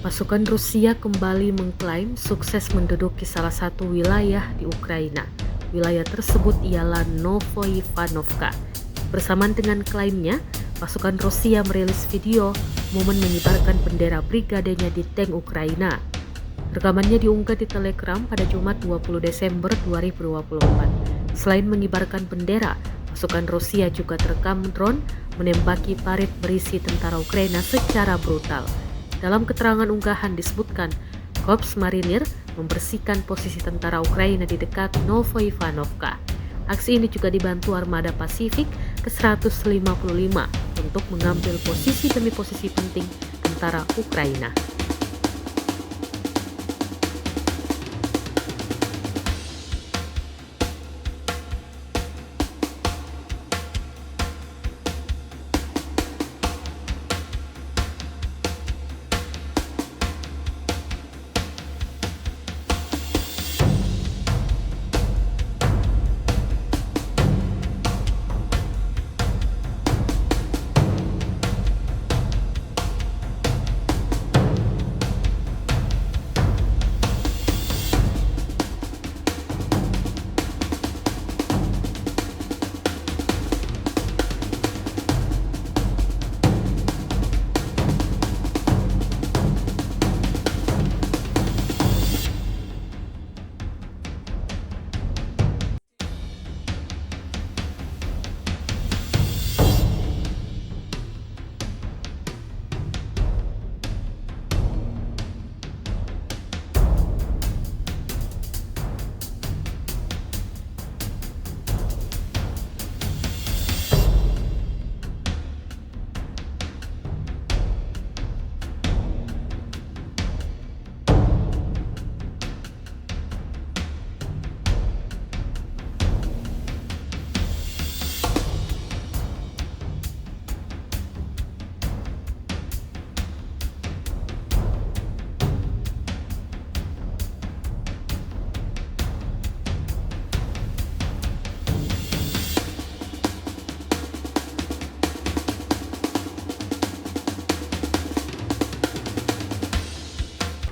Pasukan Rusia kembali mengklaim sukses menduduki salah satu wilayah di Ukraina. Wilayah tersebut ialah Novoivanovka. Bersamaan dengan klaimnya, pasukan Rusia merilis video momen mengibarkan bendera brigadenya di tank Ukraina. Rekamannya diunggah di Telegram pada Jumat 20 Desember 2024. Selain mengibarkan bendera, pasukan Rusia juga terekam drone menembaki parit berisi tentara Ukraina secara brutal. Dalam keterangan unggahan disebutkan, Korps Marinir membersihkan posisi tentara Ukraina di dekat Novoivanovka. Aksi ini juga dibantu Armada Pasifik ke-155 untuk mengambil posisi demi posisi penting tentara Ukraina.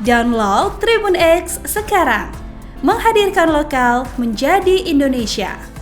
Download Tribun X sekarang, menghadirkan lokal menjadi Indonesia.